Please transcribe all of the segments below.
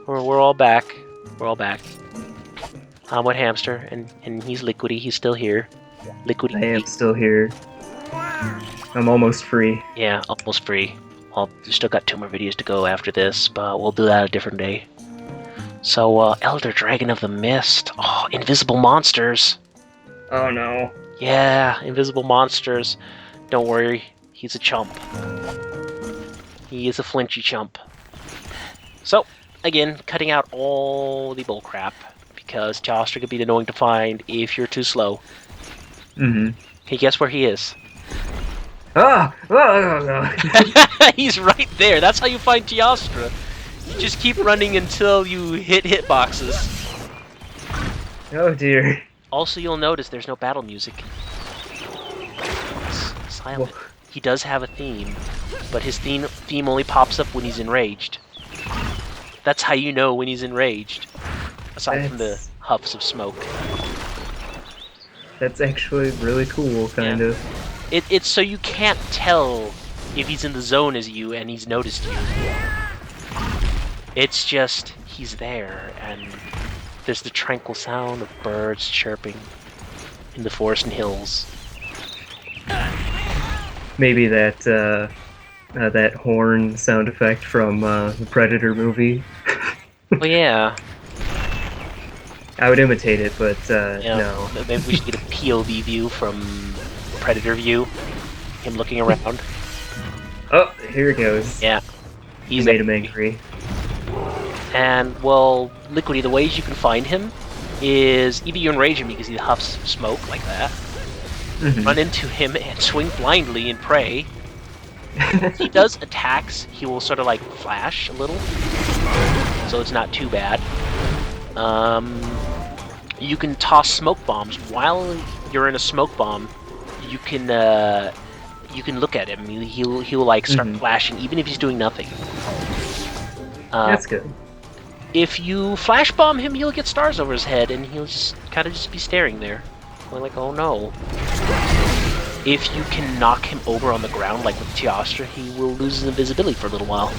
We're all back. We're all back. I'm with Hamster, and he's Liquidy. He's still here. Liquidy. I am still here. I'm almost free. Yeah, almost free. Well, we still got 2 more videos to go after this, but we'll do that a different day. So, Elder Dragon of the Mist. Oh, invisible monsters. Oh no. Yeah, invisible monsters. Don't worry, he's a chump. He is a flinchy chump. So, again, cutting out all the bullcrap, because Teostra could be annoying to find if you're too slow. Mm-hmm. Hey, guess where he is? He's right there. That's how you find Teostra. You just keep running until you hit hitboxes. Oh dear. Also, you'll notice there's no battle music. It's silent. Whoa. He does have a theme, but his theme only pops up when he's enraged. That's how you know when he's enraged. Aside from the huffs of smoke. That's actually really cool, kind of. It's so you can't tell if he's in the zone as you and he's noticed you. It's just, he's there, and there's the tranquil sound of birds chirping in the forest and hills. Maybe that that horn sound effect from the Predator movie. Oh yeah. I would imitate it, but no. Maybe we should get a POV view from Predator view. Him looking around. Oh, here it goes. Yeah. He made him angry. And, well, Liquidy, the ways you can find him is either you enrage him because he huffs smoke like that, run into him and swing blindly and pray. He does attacks, he will sort of like flash a little, so it's not too bad. You can toss smoke bombs. While you're in a smoke bomb, you can look at him. He'll like start flashing even if he's doing nothing. That's good. If you flash bomb him, he'll get stars over his head, and he'll just kind of just be staring there. We're like, oh no. If you can knock him over on the ground, like with Teostra, he will lose his invisibility for a little while.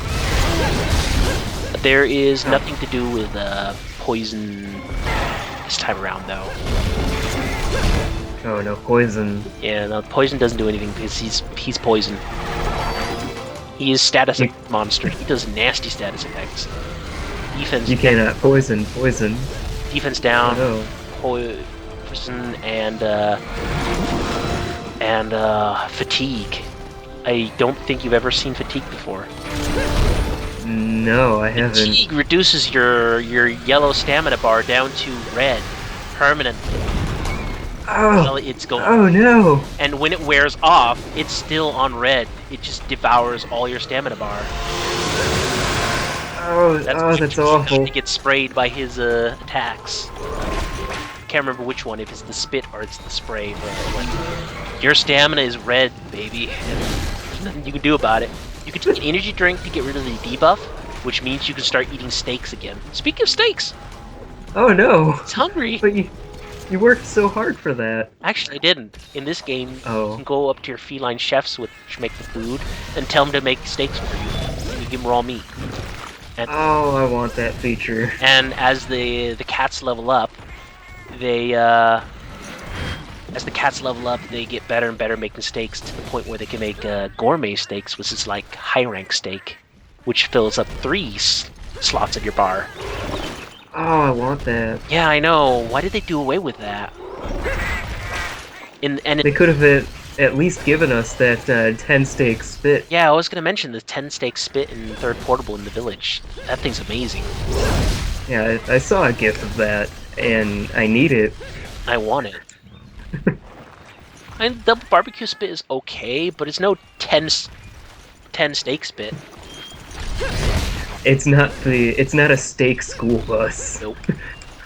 There is nothing to do with poison this time around, though. Oh no, poison. Yeah, no, poison doesn't do anything because he's poison. He is status monster. He does nasty status effects. Defense. You cannot poison. Defense down. Oh, Poison and fatigue. I don't think you've ever seen fatigue before. no, I haven't. Fatigue reduces your yellow stamina bar down to red permanently. Oh. While it's going. Oh no. And when it wears off, it's still on red. It just devours all your stamina bar. Oh, that's awful. He gets sprayed by his attacks. Can't remember which one, if it's the spit or it's the spray, but your stamina is red, baby. And there's nothing you can do about it. You can take an energy drink to get rid of the debuff, which means you can start eating steaks again. Speaking of steaks! Oh no. It's hungry! But you worked so hard for that. Actually, I didn't. In this game, you Oh. can go up to your feline chefs which make the food and tell them to make steaks for you. And you give them raw meat. And, Oh, I want that feature. and as the cats level up, they get better and better making steaks to the point where they can make gourmet steaks, which is like high rank steak, which fills up 3 slots of your bar. Oh, I want that. Yeah, I know. Why did they do away with that? They could have at least given us that 10-steak spit. Yeah, I was gonna mention the 10-steak spit in third portable in the village. That thing's amazing. Yeah, I saw a gif of that, and I need it. I want it. And double barbecue spit is okay, but it's no 10 steak spit. It's not a steak school bus. Nope.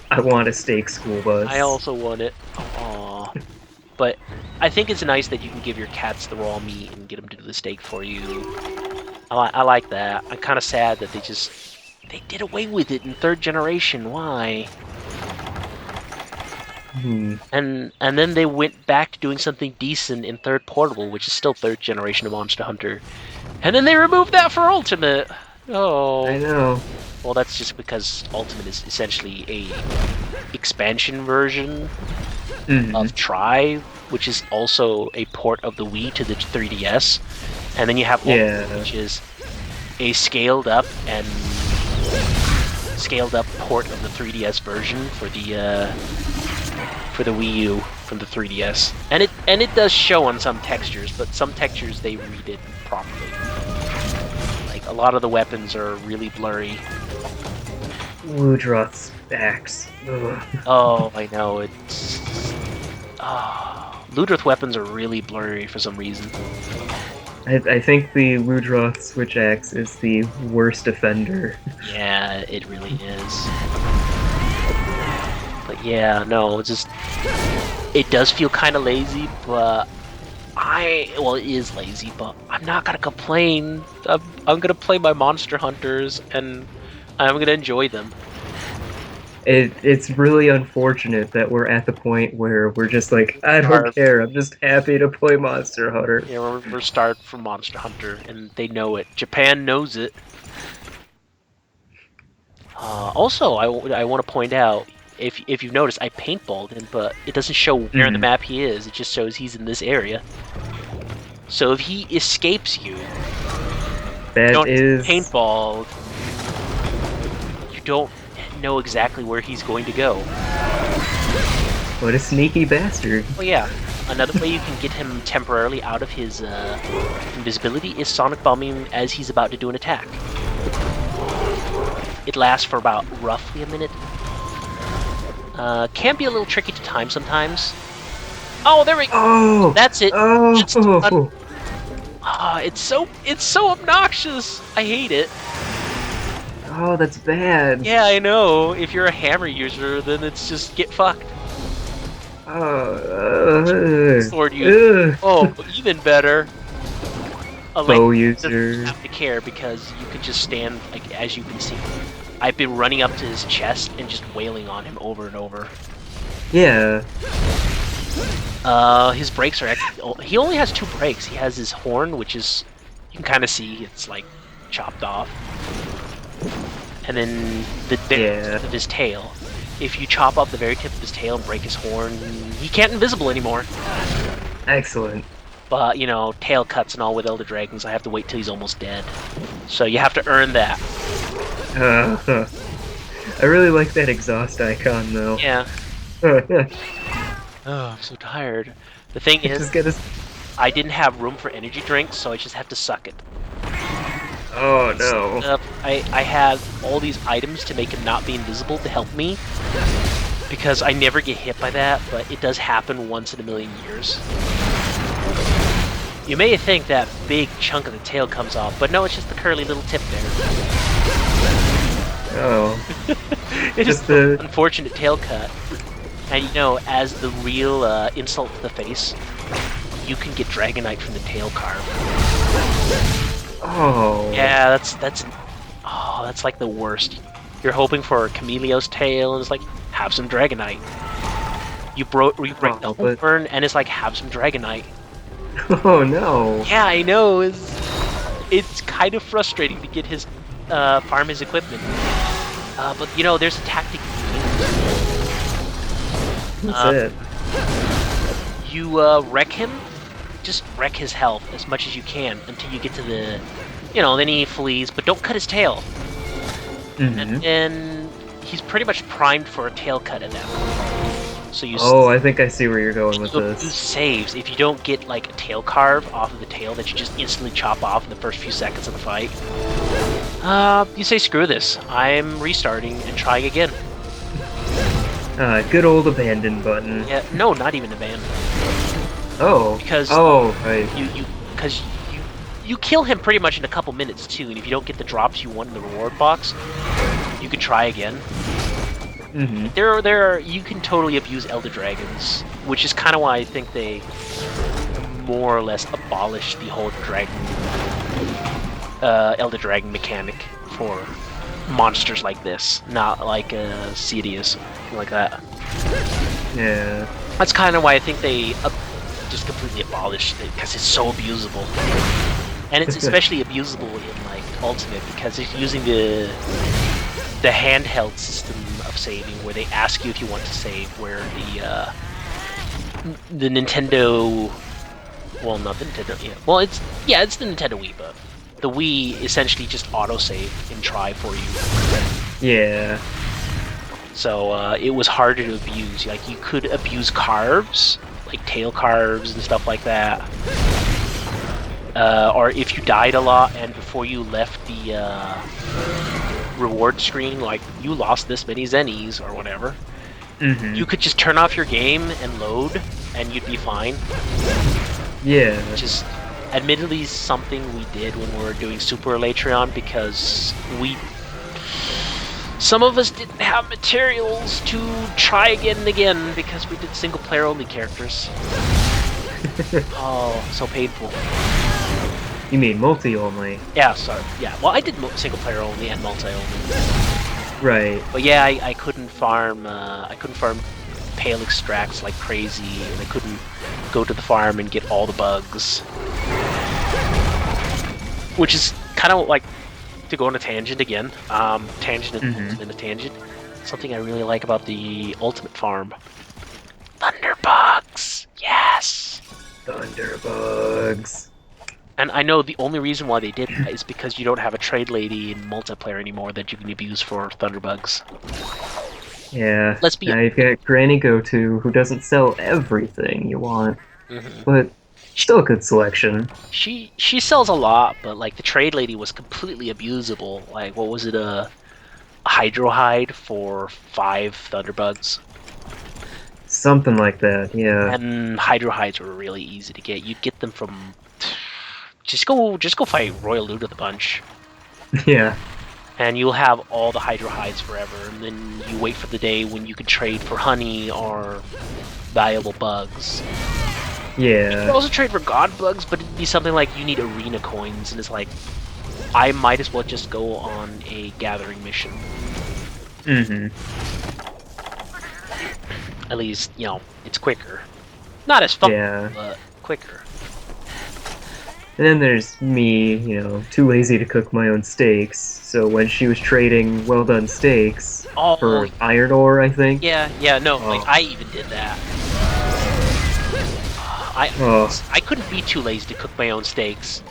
I want a steak school bus. I also want it. Aww. But I think it's nice that you can give your cats the raw meat and get them to do the steak for you. I like that. I'm kind of sad that they did away with it in 3rd generation. Why? And then they went back to doing something decent in 3rd portable, which is still 3rd generation of Monster Hunter. And then they removed that for Ultimate. Oh. I know. Well, that's just because Ultimate is essentially a expansion version of Tri, which is also a port of the Wii to the 3DS, and then you have Ultimate, which is a scaled up port of the 3DS version for the Wii U from the 3DS, and it does show on some textures, but some textures they redid properly. Like a lot of the weapons are really blurry. Ludroth's axe. Ugh. Oh, I know it's. Ludroth weapons are really blurry for some reason. I think the Ludroth Switch Axe is the worst offender. Yeah, it really is. But yeah, no, it's just it does feel kind of lazy, but it is lazy, but I'm not gonna complain. I'm gonna play my Monster Hunters, and I'm gonna enjoy them. It's really unfortunate that we're at the point where we're just like, I don't care, I'm just happy to play Monster Hunter. Yeah, we're starved for Monster Hunter, and they know it. Japan knows it. Also, I want to point out, if you've noticed, I paintballed him, but it doesn't show where on the map he is. It just shows he's in this area. So if he escapes you, paintballed, you don't know exactly where he's going to go. What a sneaky bastard. Oh yeah, another way you can get him temporarily out of his invisibility is Sonic Bombing as he's about to do an attack. It lasts for about roughly a minute. Can be a little tricky to time sometimes. Oh, there we go. Oh, that's it. Oh, it's so obnoxious. I hate it. Oh, that's bad. Yeah, I know. If you're a hammer user, then it's just get fucked. Sword user. Oh, even better. A bow user. Doesn't have to care because you can just stand, like, as you can see. I've been running up to his chest and just wailing on him over and over. Yeah. His brakes are actually... He only has 2 brakes. He has his horn, which is... You can kind of see it's, like, chopped off. And then the tip of his tail. If you chop off the very tip of his tail and break his horn, he can't invisible anymore. Excellent. But, you know, tail cuts and all with Elder Dragons, I have to wait till he's almost dead. So you have to earn that. I really like that exhaust icon, though. Yeah. Oh, I'm so tired. The thing is, I didn't have room for energy drinks, so I just have to suck it. Oh no. I had all these items to make him not be invisible to help me, because I never get hit by that, but it does happen once in a million years. You may think that big chunk of the tail comes off, but no, it's just the curly little tip there. Oh. It's just the unfortunate tail cut. And you know, as the real insult to the face, you can get Dragonite from the tail carve. Oh. Yeah, that's like the worst. You're hoping for a Chameleo's tail, and it's like, have some Dragonite. You break the horn, and it's like, have some Dragonite. Oh no. Yeah, I know. It's kind of frustrating to get his farm his equipment. But you know, there's a tactic. What's it? You wreck him. Just wreck his health as much as you can until you get to the, you know, then he flees, but don't cut his tail. And then he's pretty much primed for a tail cut at that point. So you. Oh, I think I see where you're going with this. Use saves if you don't get like a tail carve off of the tail that you just instantly chop off in the first few seconds of the fight. You say screw this. I'm restarting and trying again. Good old abandon button. Yeah, no, not even abandon. Oh. Because right. You kill him pretty much in a couple minutes too, and if you don't get the drops you want in the reward box, you could try again. You can totally abuse Elder Dragons, which is kind of why I think they more or less abolished the whole Elder Dragon mechanic for monsters like this, not like Sidious, like that. Yeah. That's kind of why I think they just completely abolished it, because it's so abusable. And it's especially abusable in like Ultimate, because if you're using the the handheld system of saving, where they ask you if you want to save, where the Nintendo, well, not the Nintendo, yeah, well, it's the Nintendo Wii, but the Wii essentially just autosave and try for you. Yeah. So it was harder to abuse. Like, you could abuse carves, like tail carves and stuff like that. Or if you died a lot and before you left the reward screen, like, you lost this many zennies or whatever, you could just turn off your game and load, and you'd be fine. Yeah. Which is admittedly something we did when we were doing Super Elatreon, because some of us didn't have materials to try again and again because we did single player only characters. Oh, so painful. You mean multi only? Yeah, sorry. Yeah, well, I did single player only and multi only. Right. But yeah, I couldn't farm. I couldn't farm pale extracts like crazy, and I couldn't go to the farm and get all the bugs. Which is kind of like, to go on a tangent again. Tangent and a tangent. Something I really like about the Ultimate Farm. Thunderbugs. Yes. Thunderbugs. And I know the only reason why they did that is because you don't have a trade lady in multiplayer anymore that you can abuse for Thunderbugs. Yeah. Let's be. Now you've got Granny Goto, who doesn't sell everything you want, but still a good selection. She sells a lot, but like the trade lady was completely abusable. Like, what was it, a Hydro Hide for 5 Thunderbugs? Something like that, yeah. And Hydro Hides were really easy to get. You'd get them from just go fight Royal Loot of the Bunch. Yeah. And you'll have all the Hydro Hides forever, and then you wait for the day when you can trade for honey or valuable bugs. Yeah. You could also trade for god bugs, but it'd be something like you need arena coins, and it's like, I might as well just go on a gathering mission. At least, you know, it's quicker. Not as fun, but quicker. And then there's me, you know, too lazy to cook my own steaks, so when she was trading well-done steaks for iron ore, I think. Yeah, no, like, I even did that. I couldn't be too lazy to cook my own steaks.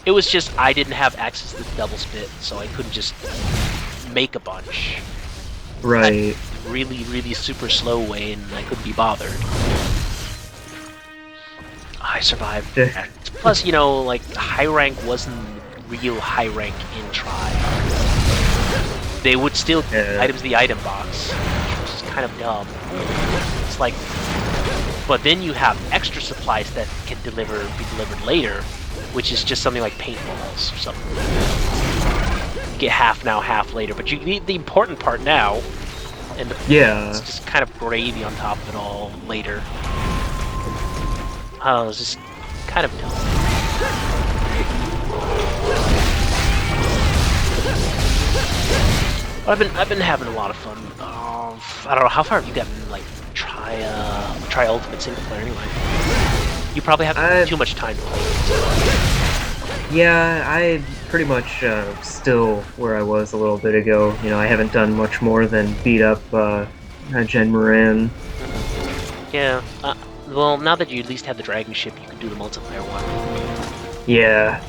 It was just I didn't have access to the double spit, so I couldn't just make a bunch. Right. Really, really super slow way, and I couldn't be bothered. I survived. Plus, you know, like, high rank wasn't real high rank in Tri. They would still give items the item box, which was kind of dumb. It's like, but then you have extra supplies that can be delivered later, which is just something like paintballs or something. You get half now, half later, but you need the important part now, and it's just kind of gravy on top of it all later. Oh, it's just kind of dumb. I've been having a lot of fun. I don't know, how far have you gotten? Like, try Ultimate single player anyway. You probably have too much time to play. Yeah, I pretty much still where I was a little bit ago. You know, I haven't done much more than beat up Jen Moran. Yeah. Well, now that you at least have the dragon ship, you can do the multiplayer one. Yeah.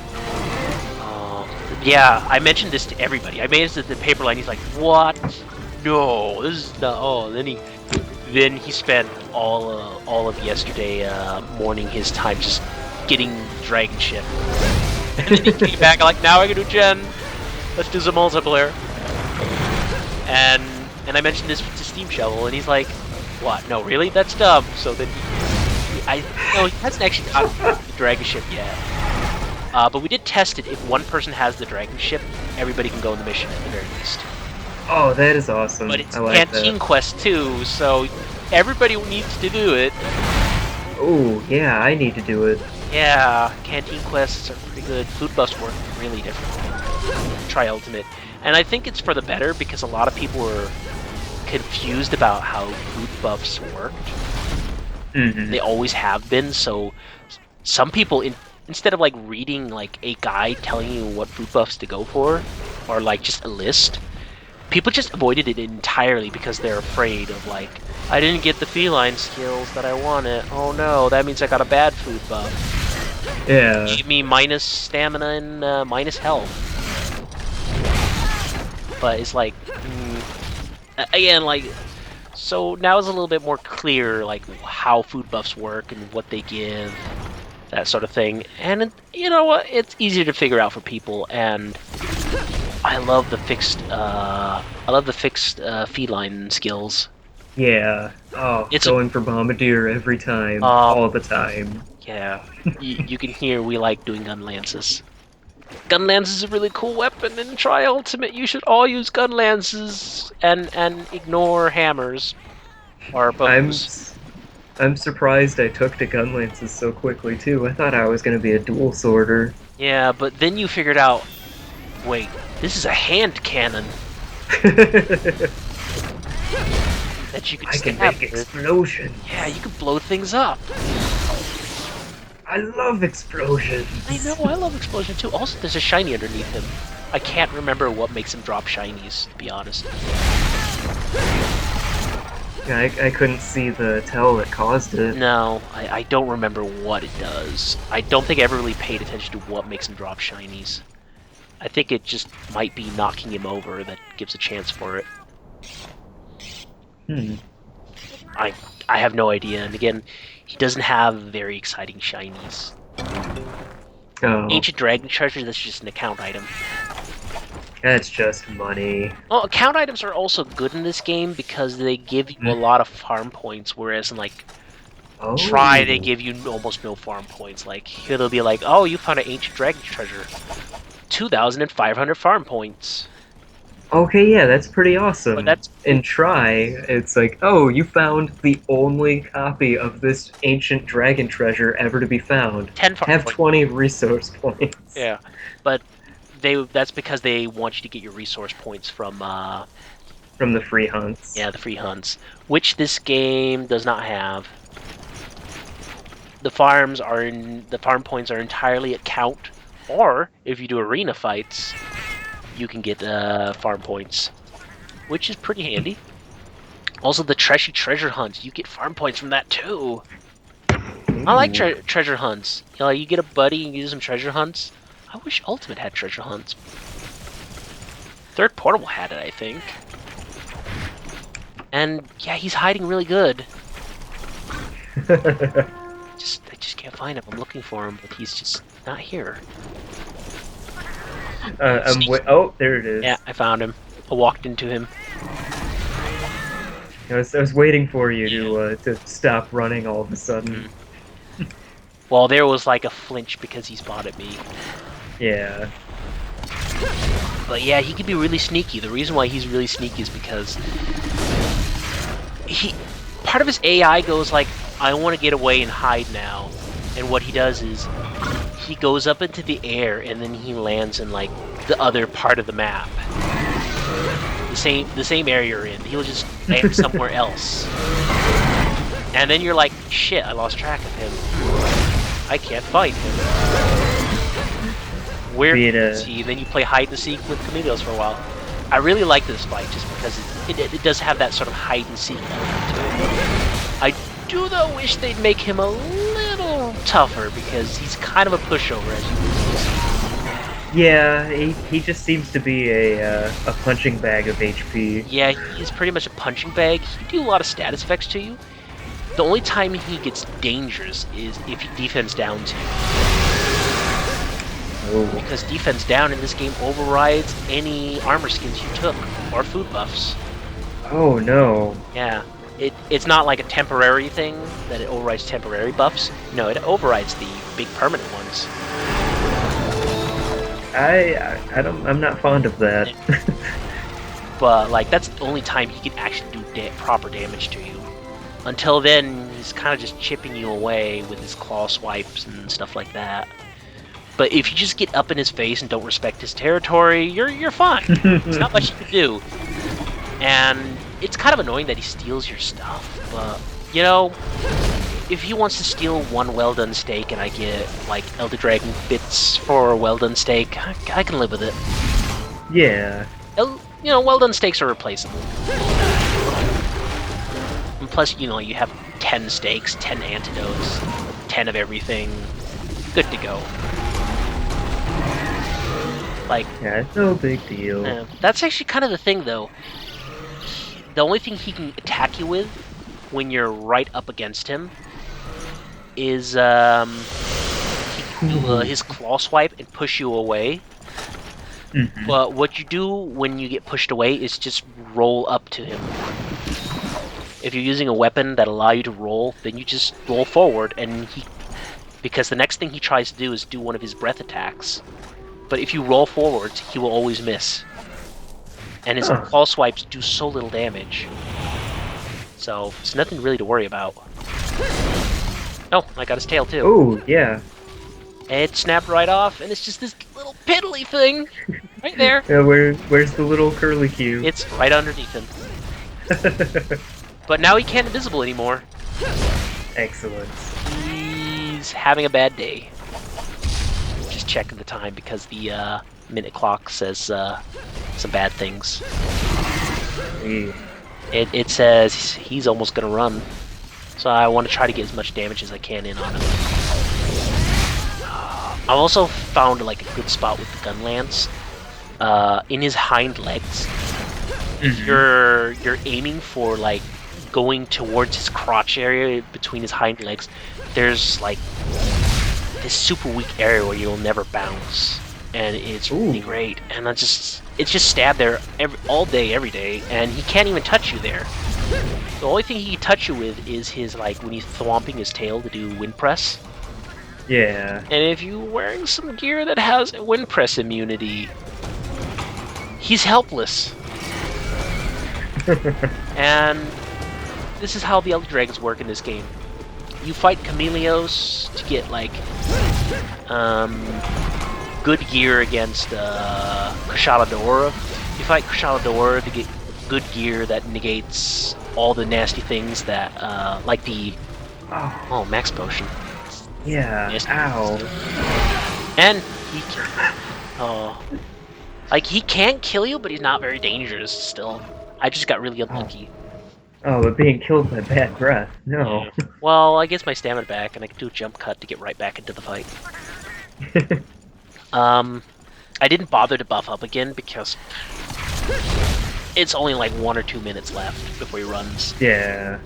Yeah, I mentioned this to everybody. I made it to the paper line. He's like, "What? No, this is not." Oh, then he spent all of yesterday morning his time just getting the dragon ship. And then he came back like, "Now I can do Jen. Let's do some multiplayer." And I mentioned this to Steam Shovel, and he's like, "What? No, really? That's dumb." So then he hasn't actually got the dragon ship yet. But we did test it. If one person has the dragon ship, everybody can go on the mission at the very least. Oh, that is awesome. But it's like Canteen Quest too, so everybody needs to do it. Oh, yeah, I need to do it. Yeah, Canteen Quests are pretty good. Food buffs work really differently. Try Ultimate. And I think it's for the better, because a lot of people were confused about how food buffs worked. They always have been, so some people, instead of like reading like a guide telling you what food buffs to go for, or like just a list, People just avoided it entirely because they're afraid of, like, I didn't get the feline skills that I wanted. Oh no, that means I got a bad food buff. Yeah. Give me minus stamina and minus health. But it's like, again, like, so now it's a little bit more clear, like, how food buffs work and what they give, that sort of thing. And you know what? It's easier to figure out for people, and I love the fixed feline skills. Yeah. Oh, it's going for Bombardier every time, all the time. Yeah. You can hear we like doing gun lances. Gun lance is a really cool weapon in Tri-Ultimate. You should all use gun lances and ignore hammers or bows. I'm surprised I took to gun lances so quickly too. I thought I was going to be a dual sworder. Yeah, but then you figured out, wait, this is a hand cannon. That you can make explosions. Yeah, you can blow things up. I love explosions. I know, I love explosion too. Also, there's a shiny underneath him. I can't remember what makes him drop shinies, to be honest. Yeah, I couldn't see the tell that caused it. No, I don't remember what it does. I don't think I ever really paid attention to what makes him drop shinies. I think it just might be knocking him over that gives a chance for it. I have no idea, and again, he doesn't have very exciting shinies. Oh. Ancient Dragon Treasure, that's just an account item. That's just money. Well, account items are also good in this game because they give you a lot of farm points, whereas in, like, Try, they give you almost no farm points. Like, here they'll be like, oh, you found an Ancient Dragon Treasure. 2,500 farm points. Okay, yeah, that's pretty awesome. But that's... In Try, it's like, oh, you found the only copy of this ancient dragon treasure ever to be found. 10 farm Have points. 20 resource points. Yeah, but that's because they want you to get your resource points from the free hunts. Yeah, the free hunts, which this game does not have. The farm points are entirely at count, or if you do arena fights, you can get farm points, which is pretty handy. Also, the Treshy treasure hunts, you get farm points from that too. Ooh. I like treasure hunts. You know, you get a buddy and you do some treasure hunts. I wish Ultimate had treasure hunts. Third Portable had it, I think. And yeah, he's hiding really good. I just can't find him. I'm looking for him, but he's just not here. Oh, there it is. Yeah, I found him. I walked into him. I was waiting for you to stop running all of a sudden. Well, there was like a flinch because he spotted me. Yeah. But yeah, he can be really sneaky. The reason why he's really sneaky is because part of his AI goes like, I want to get away and hide now. And what he does is he goes up into the air and then he lands in like the other part of the map. The same area you're in. He'll just land somewhere else. And then you're like, shit, I lost track of him. I can't find him. Where is he? Then you play hide and seek with Chameleos for a while. I really like this fight just because it does have that sort of hide and seek element to it. I do though wish they'd make him a little tougher because he's kind of a pushover, as you can see. Yeah, he just seems to be a punching bag of HP. Yeah, he's pretty much a punching bag. He can do a lot of status effects to you. The only time he gets dangerous is if he defends down to you. Oh. Because defense down in this game overrides any armor skins you took, or food buffs. Oh no. Yeah. It's not like a temporary thing, that it overrides temporary buffs. No, it overrides the big permanent ones. I'm not fond of that. But, like, that's the only time he can actually do proper damage to you. Until then, he's kind of just chipping you away with his claw swipes and stuff like that. But if you just get up in his face and don't respect his territory, you're fine. There's not much you can do. And it's kind of annoying that he steals your stuff, but, you know, if he wants to steal one well-done steak and I get, like, Elder Dragon bits for a well-done steak, I can live with it. Yeah. well-done steaks are replaceable. And plus, you have 10 steaks, 10 antidotes, 10 of everything. Good to go. Yeah, it's no big deal. That's actually kind of the thing, though. The only thing he can attack you with when you're right up against him is his claw swipe and push you away. Mm-hmm. But what you do when you get pushed away is just roll up to him. If you're using a weapon that allows you to roll, then you just roll forward, and because the next thing he tries to do is do one of his breath attacks. But if you roll forwards, he will always miss. And his claw swipes do so little damage. So, it's nothing really to worry about. Oh, I got his tail too. Oh, yeah. It snapped right off, and it's just this little piddly thing. Right there. Yeah, where's the little curlicue? It's right underneath him. But now he can't invisible anymore. Excellent. He's having a bad day. Just checking the time because the minute clock says some bad things. Yeah. It says he's almost gonna run. So I want to try to get as much damage as I can in on him. I also found like a good spot with the gun lance. In his hind legs. Mm-hmm. You're aiming for like going towards his crotch area between his hind legs. There's like this super weak area where you'll never bounce, and it's really great. And it's just stab there all day, every day, and he can't even touch you there. The only thing he can touch you with is his when he's thwomping his tail to do wind press. Yeah. And if you're wearing some gear that has wind press immunity, he's helpless. And this is how the Elder Dragons work in this game. You fight Chameleos to get good gear against Kushala Daora. You fight Kushala Daora to get good gear that negates all the nasty things that like the max potion. Yeah. Nasty Ow. And he can't kill you, but he's not very dangerous still. I just got really unlucky. Oh, but being killed by bad breath. No. Yeah. Well, I get my stamina back, and I can do a jump cut to get right back into the fight. I didn't bother to buff up again because it's only like 1 or 2 minutes left before he runs. Yeah.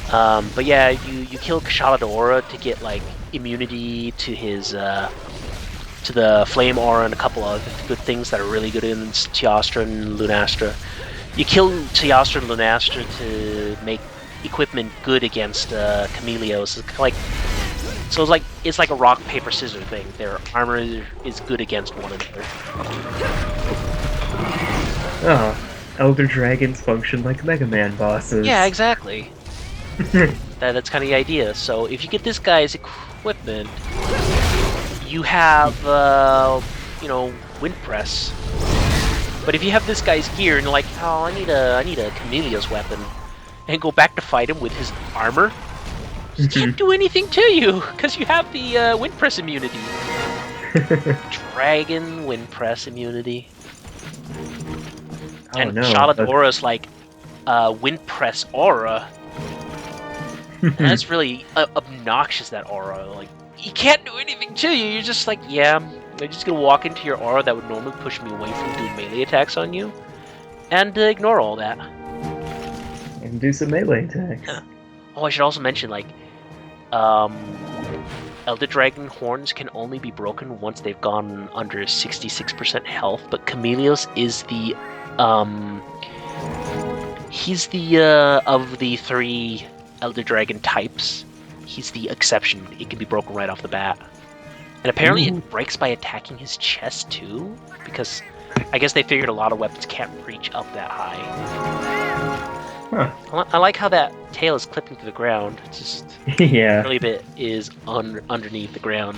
But yeah, you kill Kushala Daora to get like immunity to his to the flame aura and a couple of good things that are really good in Teostra and Lunastra. You kill Teostra and Lunastra to make equipment good against Chameleos. It's like a rock paper scissors thing. Their armor is good against one another. Oh, Elder Dragons function like Mega Man bosses. Yeah, exactly. That's kind of the idea. So if you get this guy's equipment, you have wind press. But if you have this guy's gear and you're like, oh, I need a Chameleos weapon, and go back to fight him with his armor, he can't do anything to you because you have the wind press immunity. Dragon wind press immunity. Oh, and no, Kushala Daora's like wind press aura. And that's really obnoxious, that aura. Like, he can't do anything to you. You're just like, yeah, I'm just gonna walk into your aura that would normally push me away from doing melee attacks on you, and ignore all that. And do some melee attacks. Yeah. Oh, I should also mention, Elder Dragon horns can only be broken once they've gone under 66% health, but Chameleos is the, he's the, of the 3 Elder Dragon types, he's the exception. It can be broken right off the bat. And apparently it breaks by attacking his chest too, because I guess they figured a lot of weapons can't reach up that high. Huh. I like how that tail is clipping to the ground. It's just yeah. really bit is underneath the ground.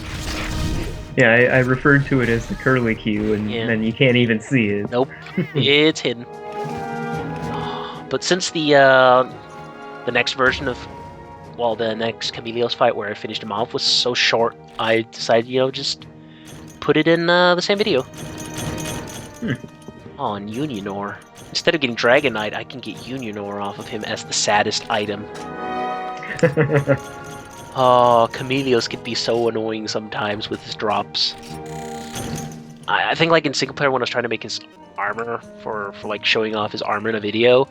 Yeah, I referred to it as the curlicue, and then you can't even see it. Nope, it's hidden. But since the next version of, the next Chameleos fight where I finished him off was so short, I decided, just put it in the same video. Oh, and Unionor. Instead of getting Dragon Knight, I can get Unionor off of him as the saddest item. Oh, Chameleos can be so annoying sometimes with his drops. I think like in single player when I was trying to make his armor for like showing off his armor in a video,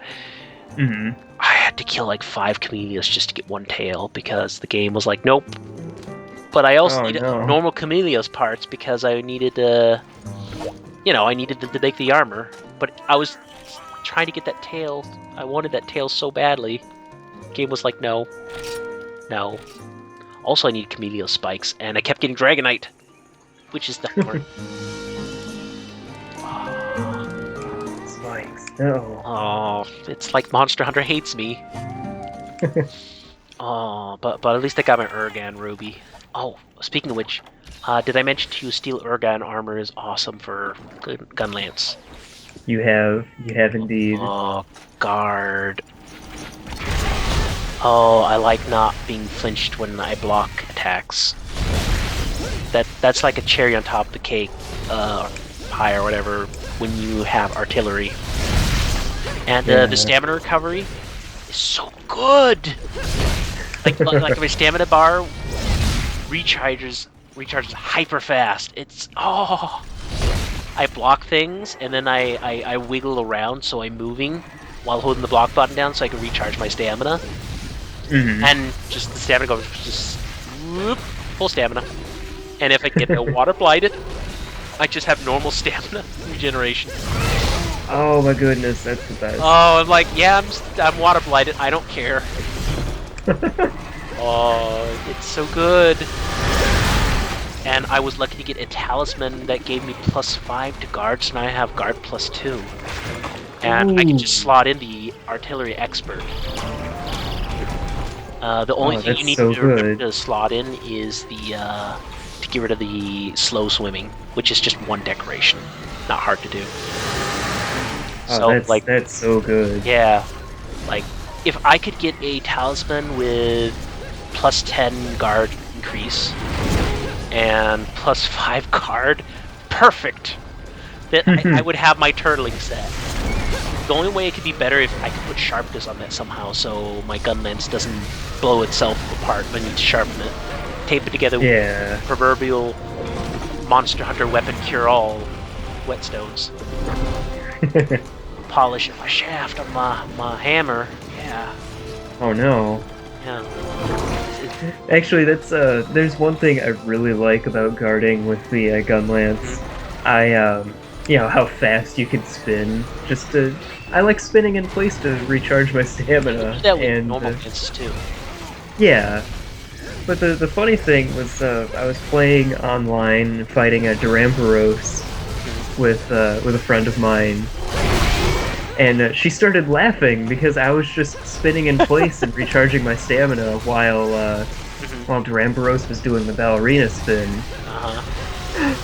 I had to kill like 5 Chameleos just to get one tail because the game was like, nope. But I also needed normal Chameleos parts because I needed I needed them to make the armor. But I was trying to get that tail. I wanted that tail so badly. The game was like, no. No. Also, I need Chameleos spikes, and I kept getting Dragonite, which is the hard. Spikes, no. Oh, it's like Monster Hunter hates me. Oh, but at least I got my Urgan Ruby. Oh, speaking of which, did I mention to you Steel Urgan armor is awesome for Gunlance? You have indeed. Oh, guard. Oh, I like not being flinched when I block attacks. That's like a cherry on top of the cake, pie or whatever, when you have artillery. And the stamina recovery is so good. Like my stamina bar recharges hyper fast. It's I block things and then I wiggle around so I'm moving while holding the block button down so I can recharge my stamina. And just the stamina goes just whoop, full stamina. And if I get water blighted, I just have normal stamina regeneration. Oh my goodness, that's the best. Oh, I'm like, yeah, I'm water blighted. I don't care. Oh, it's so good. And I was lucky to get a talisman that gave me +5 to guard, so now I have guard +2. And I can just slot in the artillery expert. The only thing you need to slot in is the to get rid of the slow swimming, which is just one decoration. Not hard to do. Oh, so that's so good. Yeah, like if I could get a talisman with +10 guard increase and +5 guard, perfect. Then I would have my turtling set. The only way it could be better if I could put sharpness on that somehow, so my gun lance doesn't blow itself apart when I need to sharpen it. Tape it together with proverbial Monster Hunter weapon cure-all whetstones. Polish my shaft on my hammer. Yeah. Oh no. Yeah. Actually, that's there's one thing I really like about guarding with the gun lance. How fast you can spin. I like spinning in place to recharge my stamina. You do that with normal lances too. Yeah. But the funny thing was, I was playing online, fighting a Duramboros with a friend of mine, and she started laughing because I was just spinning in place and recharging my stamina while Duramboros was doing the ballerina spin.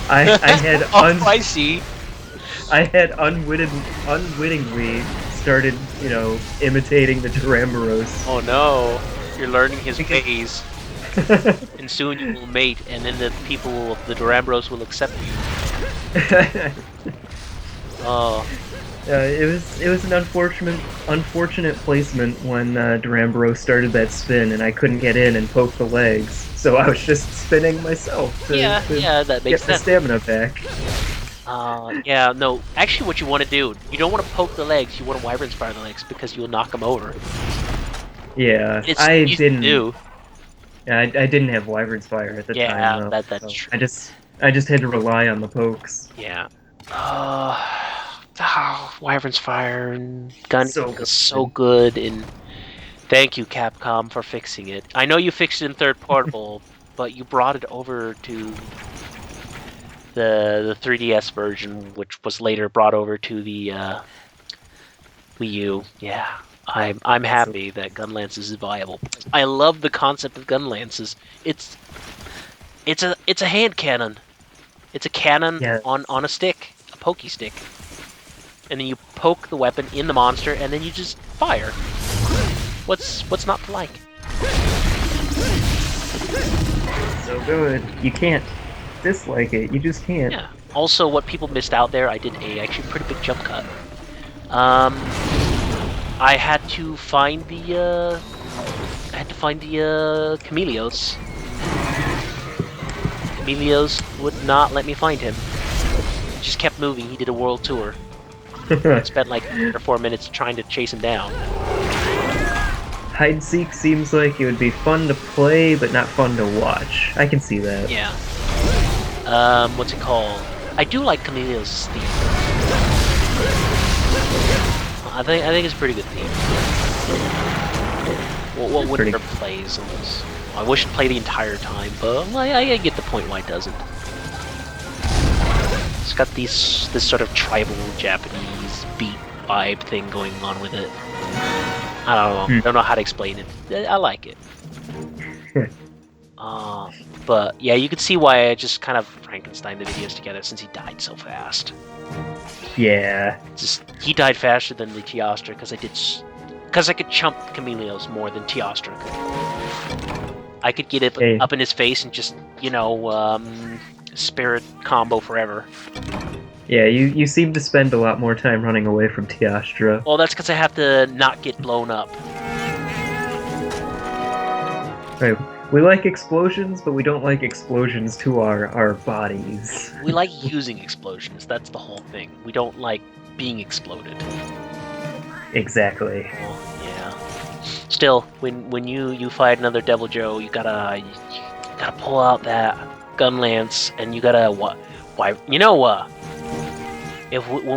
I had I see. I had unwittingly started, imitating the Duramboros. Oh no, you're learning his ways. And soon you will mate, and then the Duramboros will accept you. Oh. It was an unfortunate placement when Duramboros started that spin, and I couldn't get in and poke the legs, so I was just spinning myself to that makes get the stamina back. No. Actually, what you want to do, you don't want to poke the legs. You want to Wyvern's Fire the legs because you'll knock them over. Yeah, it's easy to do. Yeah, I didn't have Wyvern's Fire at the time. Yeah, that's true. I just had to rely on the pokes. Yeah. Wyvern's Fire and Gun is so good, and thank you, Capcom, for fixing it. I know you fixed it in Third Portable, but you brought it over to the 3DS version, which was later brought over to the Wii U. Yeah. I'm happy that gun lances is viable. I love the concept of gun lances. It's a hand cannon. It's a cannon on a stick, a pokey stick, and then you poke the weapon in the monster, and then you just fire. What's not to like? So good. You can't dislike it. You just can't. Yeah. Also, what people missed out there, I did a actually pretty big jump cut. I had to find the Chameleos. Chameleos would not let me find him. He just kept moving. He did a world tour. I spent like 3 or 4 minutes trying to chase him down. Hide and seek seems like it would be fun to play, but not fun to watch. I can see that. Yeah. What's it called? I do like Chameleos' theme. I think it's a pretty good theme. What Winter plays almost. I wish it played the entire time, but I get the point why it doesn't. It's got this sort of tribal Japanese beat vibe thing going on with it. I don't know. I don't know how to explain it. I like it. But yeah, you can see why I just kind of Frankenstein the videos together since he died so fast. Yeah. He died faster than the Teostra because I could chump Chameleos more than Teostra could. I could get it up in his face and just, spirit combo forever. Yeah, you seem to spend a lot more time running away from Teostra. Well, that's because I have to not get blown up. Right. We like explosions, but we don't like explosions to our bodies. We like using explosions. That's the whole thing. We don't like being exploded. Exactly. Well, yeah. Still, when you fight another Devil Joe, you gotta pull out that gun lance, and you gotta when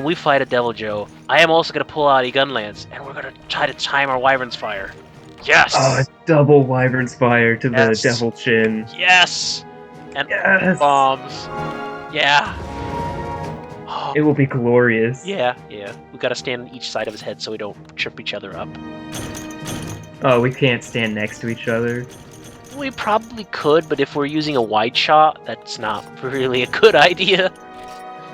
we fight a Devil Joe, I am also gonna pull out a gun lance, and we're gonna try to time our Wyvern's fire. Yes! Oh, a double Wyvern's fire to the Devil Chin. Yes! And bombs. Yeah. Oh. It will be glorious. Yeah. We gotta stand on each side of his head so we don't trip each other up. Oh, we can't stand next to each other? We probably could, but if we're using a wide shot, that's not really a good idea.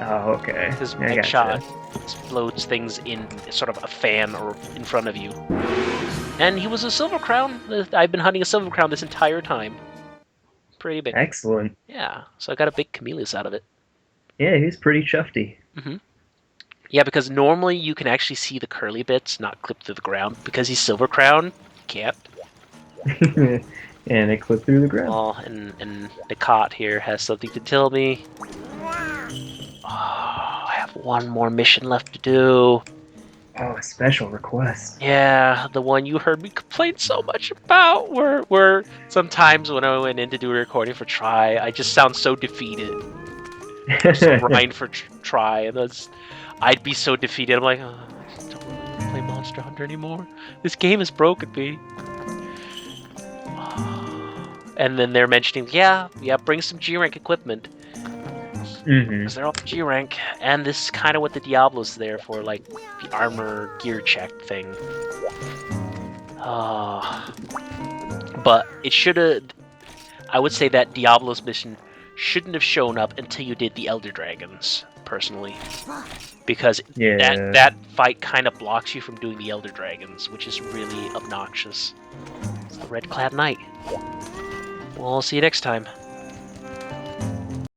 Oh, okay. Because wide shot explodes things in sort of a fan or in front of you. And he was a Silver Crown. I've been hunting a Silver Crown this entire time. Pretty big. Excellent. Yeah, so I got a big Chameleos out of it. Yeah, he's pretty chufty. Mm-hmm. Yeah, because normally you can actually see the curly bits not clipped through the ground. Because he's Silver Crown, you can't. And it clipped through the ground. Oh, and Nakat here has something to tell me. Oh, I have one more mission left to do. Oh, a special request. Yeah, the one you heard me complain so much about, where sometimes when I went in to do a recording for Try, I just sound so defeated. So grind for Try, and I'd be so defeated. I'm like, oh, I just don't want to play Monster Hunter anymore. This game has broken me. And then they're mentioning, yeah, bring some G-Rank equipment. Because they're all G rank, and this is kind of what the Diablo's there for, like the armor gear check thing. But it should have. I would say that Diablo's mission shouldn't have shown up until you did the Elder Dragons, personally, because that fight kind of blocks you from doing the Elder Dragons, which is really obnoxious. It's the Red Clad Knight. We'll see you next time.